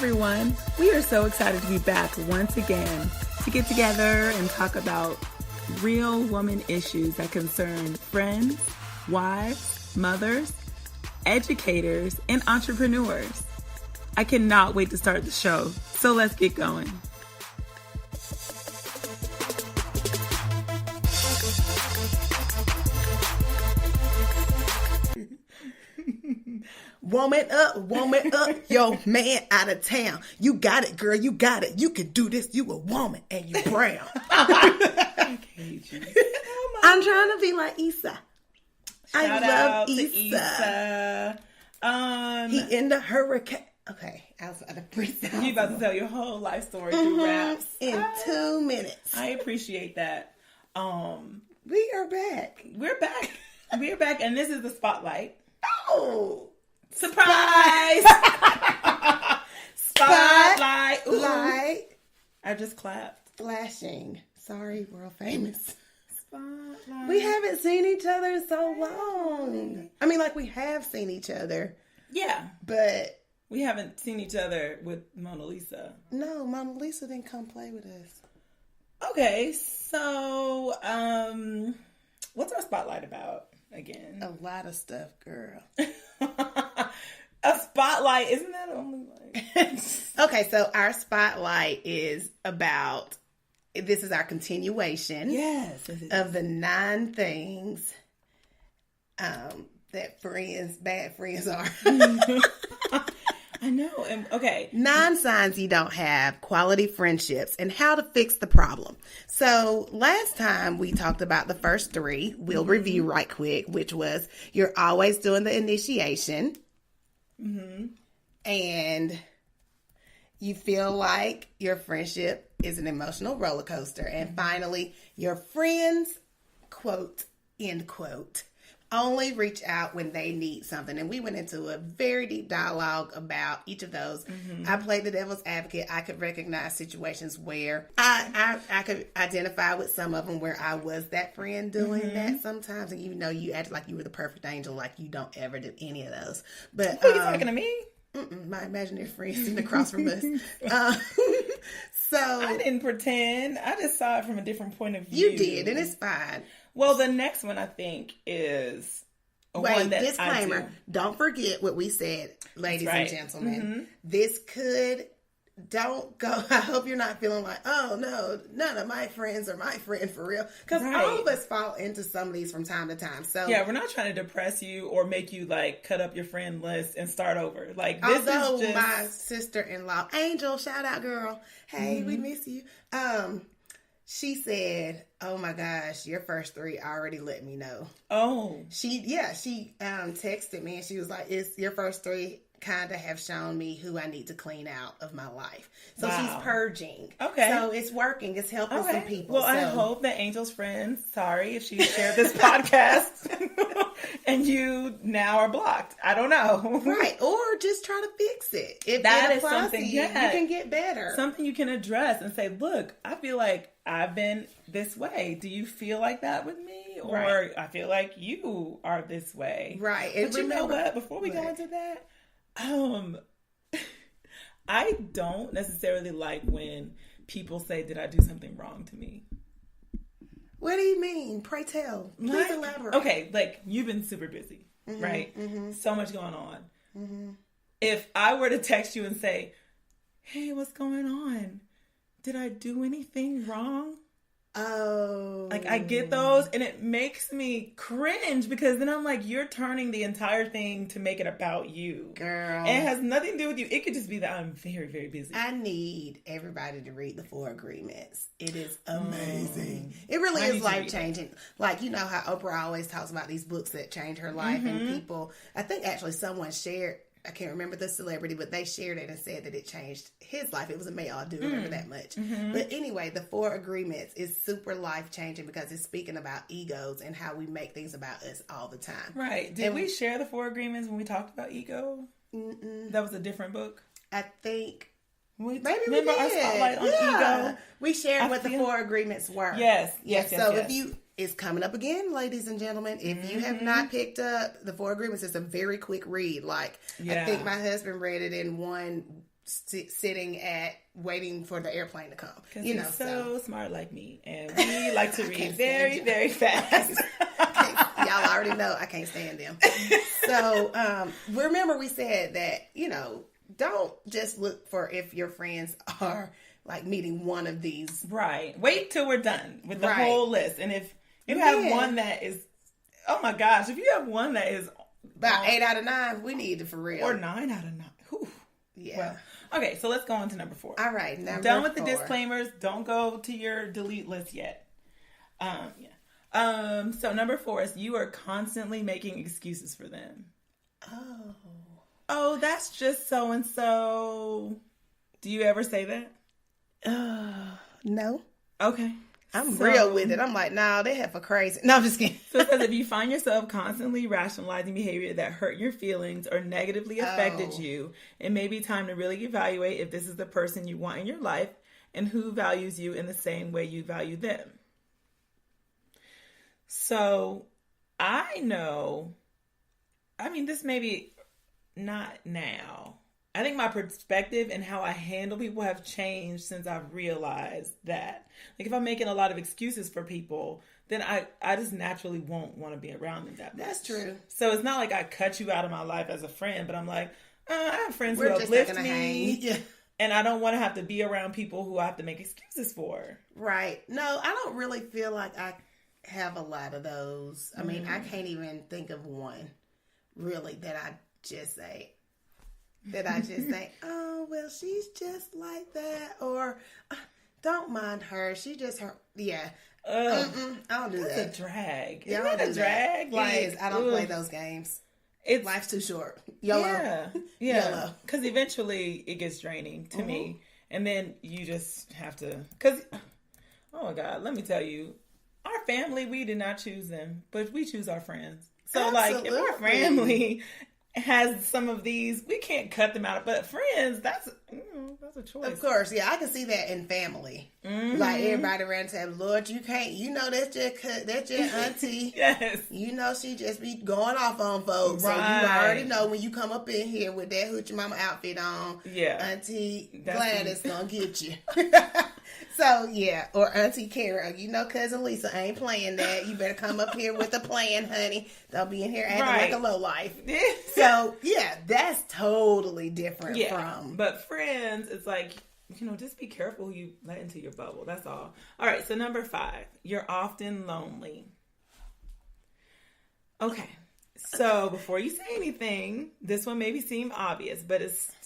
everyone. We are so excited to be back once again to get together and talk about real woman issues that concern friends, wives, mothers, educators, and entrepreneurs. I cannot wait to start the show, so let's get going. Woman up, yo man out of town. You got it, girl, you got it. You can do this, you a woman and you brown. I hate you. I'm trying to be like Issa. I Shout love out to Issa. He in the hurricane. Okay, I was about to freestyle. You about to tell your whole life story through raps. In 2 minutes. I appreciate that. We are back. We're back, and this is the spotlight. Oh, surprise! Spotlight. Ooh. Light. I just clapped. Flashing. Sorry, world famous. Spotlight. We haven't seen each other in so long. I mean, like, we have seen each other. Yeah. But we haven't seen each other with Mona Lisa. No, Mona Lisa didn't come play with us. Okay, so, what's our spotlight about again? A lot of stuff, girl. A spotlight, isn't that only like... Okay, so our spotlight is about, this is our continuation. Yes. Of the 9 things that bad friends are. I know. And okay. 9 signs you don't have quality friendships and how to fix the problem. So last time we talked about the first 3. We'll review right quick, which was you're always doing the initiation. Mm-hmm. And you feel like your friendship is an emotional roller coaster. And finally, your friends, quote, end quote, only reach out when they need something. And we went into a very deep dialogue about each of those. Mm-hmm. I played the devil's advocate. I could recognize situations where I could identify with some of them where I was that friend doing that sometimes. And you know, you act like you were the perfect angel, like you don't ever do any of those. But are you talking to me? My imaginary friend sitting across from us. So I didn't pretend. I just saw it from a different point of view. You did, and it's fine. Well, the next one I think is one that disclaimer. I do. Don't forget what we said, ladies and gentlemen. Mm-hmm. This don't go. I hope you're not feeling like, oh no, none of my friends are my friend for real. Because all of us fall into some of these from time to time. So yeah, we're not trying to depress you or make you like cut up your friend list and start over. Like this although is just... my sister-in-law, Angel, shout out girl. Hey, we miss you. She said, oh my gosh, your first 3 already let me know. Oh. She texted me and she was like, it's your first 3 kind of have shown me who I need to clean out of my life. So she's purging. Okay. So it's working. It's helping some people. Well, I hope that Angel's friends, sorry if she shared this podcast and you now are blocked. I don't know. Right. Or just try to fix it. If that is something you can get better. Something you can address and say, look, I feel like I've been this way. Do you feel like that with me? Or I feel like you are this way. Right. And but you know what? Before we go into that, I don't necessarily like when people say, did I do something wrong to me? What do you mean? Pray tell. Please elaborate. Okay, like you've been super busy, right? Mm-hmm. So much going on. Mm-hmm. If I were to text you and say, hey, what's going on? Did I do anything wrong? Oh. Like I get those and it makes me cringe because then I'm like, you're turning the entire thing to make it about you. Girl. And it has nothing to do with you. It could just be that I'm very, very busy. I need everybody to read the 4 Agreements. It is amazing. It really is life-changing. Like, you know how Oprah always talks about these books that change her life and people, I think actually someone shared, I can't remember the celebrity, but they shared it and said that it changed his life. It was a male. I do remember that much. Mm-hmm. But anyway, the 4 Agreements is super life-changing because it's speaking about egos and how we make things about us all the time. Right. Did we share the 4 Agreements when we talked about ego? That was a different book? I think... Maybe we did. Our spotlight on ego. We shared what the 4 Agreements were. Yes. So if you... It's coming up again, ladies and gentlemen. If you have not picked up the 4 Agreements, it's a very quick read. Like, I think my husband read it in one sitting waiting for the airplane to come. You know, so smart like me, and we like to read very, very fast. Y'all already know I can't stand them. So remember we said that, you know, don't just look for if your friends are like meeting one of these. Right. Wait till we're done with the whole list. And if you have one that is, oh my gosh, if you have one that is about 8 out of 9, we need it for real. Or 9 out of 9. Whew. Yeah. Well, okay, so let's go on to number 4. All right, number 4. Done with the disclaimers. Don't go to your delete list yet. So number 4 is you are constantly making excuses for them. Oh, that's just so and so. Do you ever say that? No. Okay. I'm real with it. I'm like, nah, they have for crazy. No, I'm just kidding. So it says if you find yourself constantly rationalizing behavior that hurt your feelings or negatively affected you, it may be time to really evaluate if this is the person you want in your life and who values you in the same way you value them. So I know, I mean, this may be not now. I think my perspective and how I handle people have changed since I've realized that. Like, if I'm making a lot of excuses for people, then I just naturally won't want to be around them that much. That's true. So it's not like I cut you out of my life as a friend, but I'm like, I have friends who uplift me. Yeah. And I don't want to have to be around people who I have to make excuses for. Right. No, I don't really feel like I have a lot of those. I mean, I can't even think of one, really, that I just say, oh, well, she's just like that, or don't mind her. She just her. Yeah. I don't do that. It's a drag. Yeah, Isn't that a drag? Like, it is. I don't play those games. Life's too short. YOLO. Yeah. Because eventually it gets draining to me. And then you just have to, because, oh my God, let me tell you, our family, we did not choose them, but we choose our friends. So Absolutely. Like, if our family has some of these, we can't cut them out. But friends, that's a choice. Of course, yeah, I can see that in family. Like everybody around the table, Lord, you can't. You know that's your auntie. Yes. You know she just be going off on folks. Right. So you already know when you come up in here with that hoochie mama outfit on. Yeah. Auntie Gladys gonna get you. So yeah, or Auntie Kara, you know cousin Lisa ain't playing that. You better come up here with a plan, honey. Don't be in here acting like a lowlife. So yeah, that's totally different from. But friends, it's like, you know, just be careful who you let into your bubble. That's all. All right, so number 5, you're often lonely. Okay. So before you say anything, this one maybe seem obvious, but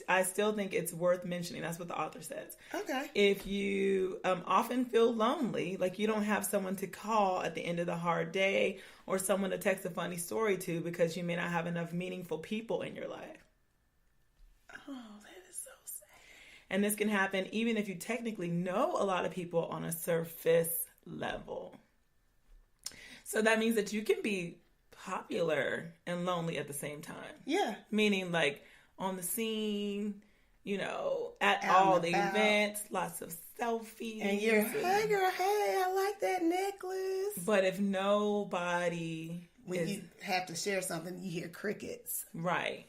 I still think it's worth mentioning. That's what the author says. Okay. If you often feel lonely, like you don't have someone to call at the end of the hard day or someone to text a funny story to because you may not have enough meaningful people in your life. Oh, that is so sad. And this can happen even if you technically know a lot of people on a surface level. So that means that you can be popular and lonely at the same time. Yeah. Meaning like on the scene, you know, at all the events, lots of selfies. And you're, hey girl, hey, I like that necklace. But if nobody when you have to share something, you hear crickets. Right.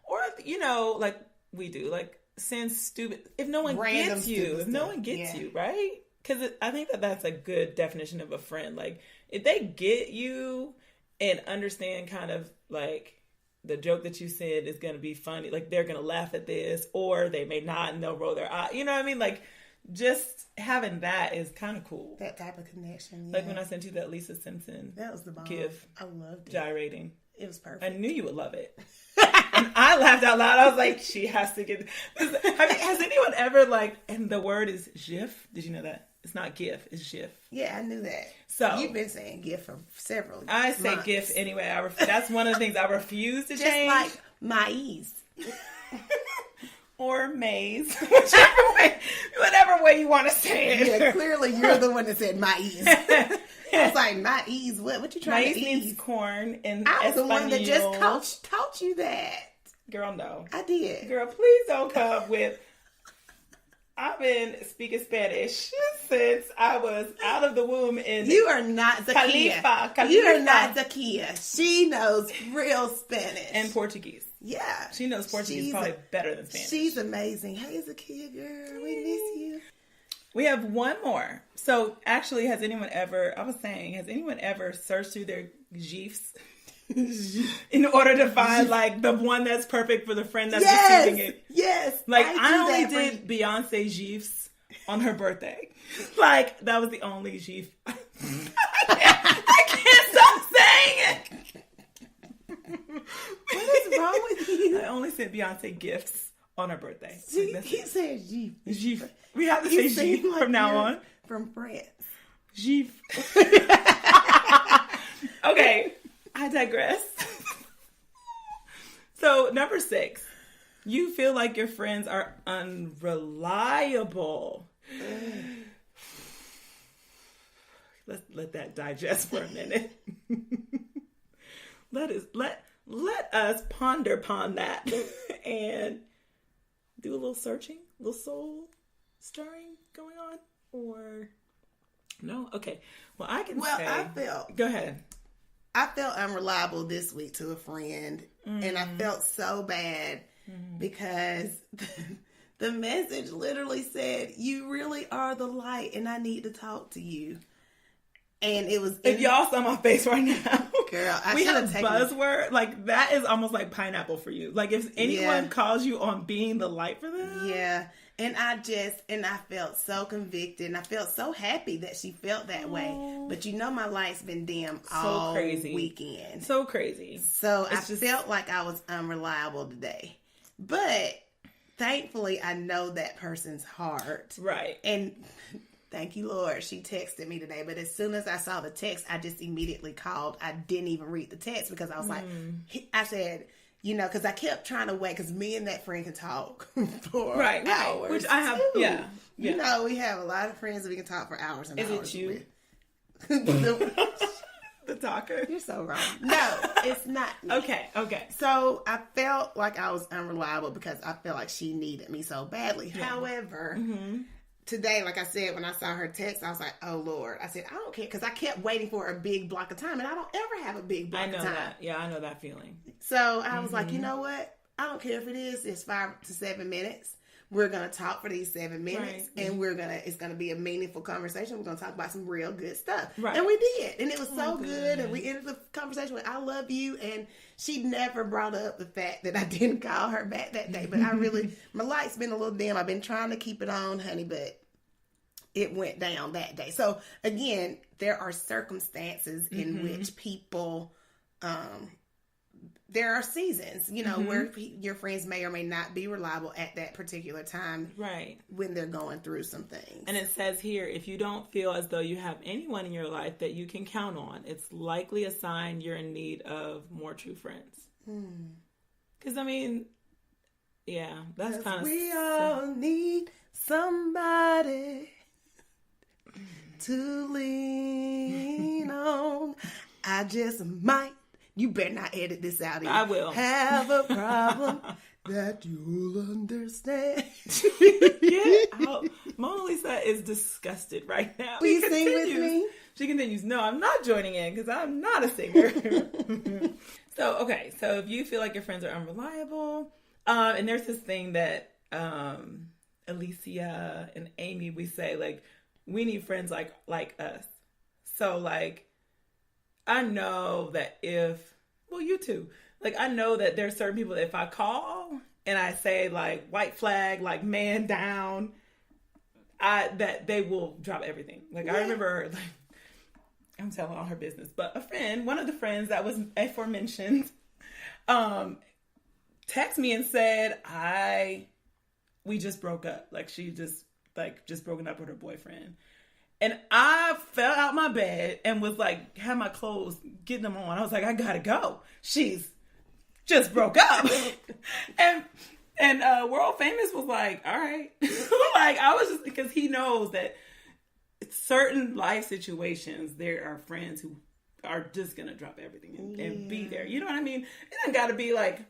Or, you know, like we do, like send stupid, if no one gets you, right? Because I think that's a good definition of a friend. Like if they get you and understand kind of like the joke that you said is going to be funny. Like they're going to laugh at this or they may not and they'll roll their eye. You know what I mean? Like just having that is kind of cool. That type of connection. Yeah. Like when I sent you that Lisa Simpson that was the bomb. GIF. I loved it. Gyrating. It was perfect. I knew you would love it. And I laughed out loud. I was like, she has to get this. I mean, has anyone ever like, and the word is GIF. Did you know that? It's not GIF, it's GIF. Yeah, I knew that. So you've been saying GIF for several years. I say GIF anyway. That's one of the things I refuse to change. Just like maize. Or maize. Whatever way you want to say it. Yeah, clearly you're the one that said maize. I was like, maize? What you trying maize to eat? Maize means corn in I was Espanol. the one that just taught you that. Girl, no. I did. Girl, please don't come with I've been speaking Spanish since I was out of the womb in You are not Zakia. Khalifa. You are not Zakia. She knows real Spanish. And Portuguese. Yeah. She knows Portuguese probably better than Spanish. She's amazing. Hey, Zakia, girl. We miss you. We have one more. So actually, has anyone ever searched through their GIFs in order to find like the one that's perfect for the friend that's receiving it? Yes. Like I only did Beyonce GIFs on her birthday. Like that was the only GIF. I can't stop saying it. What is wrong with you? I only sent Beyonce gifts on her birthday. He said GIF. GIF. We have to say GIF like from now on. From France. GIF. Okay, I digress. So, number 6. You feel like your friends are unreliable. Let's let that digest for a minute. Let us ponder upon that and do a little searching, a little soul stirring going on, or no? Okay. Well, I can say. Go ahead. I felt unreliable this week to a friend, and I felt so bad because the message literally said, "You really are the light, and I need to talk to you." And it was. If y'all saw my face right now, girl, we have a buzzword like that is almost like pineapple for you. Like if anyone calls you on being the light for them, yeah. And I felt so convicted, and I felt so happy that she felt that way. But you know, my light's been dim all weekend. So crazy. So I felt like I was unreliable today. But thankfully, I know that person's heart. Right. And thank you, Lord. She texted me today. But as soon as I saw the text, I just immediately called. I didn't even read the text because I was like, I said... You know, because I kept trying to wait, because me and that friend can talk for hours. Which I have, yeah. You know, we have a lot of friends that we can talk for hours and hours. Is it you? The talker? You're so wrong. No, it's not me. Okay. So I felt like I was unreliable because I felt like she needed me so badly. Yeah. However, today, like I said, when I saw her text, I was like, oh, Lord. I said, I don't care, because I kept waiting for a big block of time, and I don't ever have a big block of time. I know that. Yeah, I know that feeling. So I was like, you know what? I don't care if it's 5 to 7 minutes. We're going to talk for these 7 minutes, and it's going to be a meaningful conversation. We're going to talk about some real good stuff. Right. And we did. And it was so good. And we ended the conversation with, I love you. And she never brought up the fact that I didn't call her back that day. But my light's been a little dim. I've been trying to keep it on, honey, but it went down that day. So again, there are circumstances in which people, there are seasons, you know, where your friends may or may not be reliable at that particular time. Right. When they're going through some things. And it says here, if you don't feel as though you have anyone in your life that you can count on, it's likely a sign you're in need of more true friends. Because, I mean, yeah, that's kind of... We all need somebody to lean on. I just might. You better not edit this out. I will. Have a problem that you'll understand. Yeah. Mona Lisa is disgusted right now. Please sing with me. She continues, no, I'm not joining in because I'm not a singer. So if you feel like your friends are unreliable, and there's this thing that Alicia and Amy, we say, like, we need friends like us. So, like, I know that you too. Like, I know that there's certain people that if I call and I say, like, white flag, like, man down, that they will drop everything. Like, I remember, like, I'm telling all her business, but one of the friends that was aforementioned, texted me and said, we just broke up. Like, she just broken up with her boyfriend. And I fell out my bed and was like, had my clothes, getting them on. I was like, I gotta go. She's just broke up. and World Famous was like, all right. Like, I was just, because he knows that certain life situations, there are friends who are just gonna drop everything and be there. You know what I mean? It doesn't gotta be like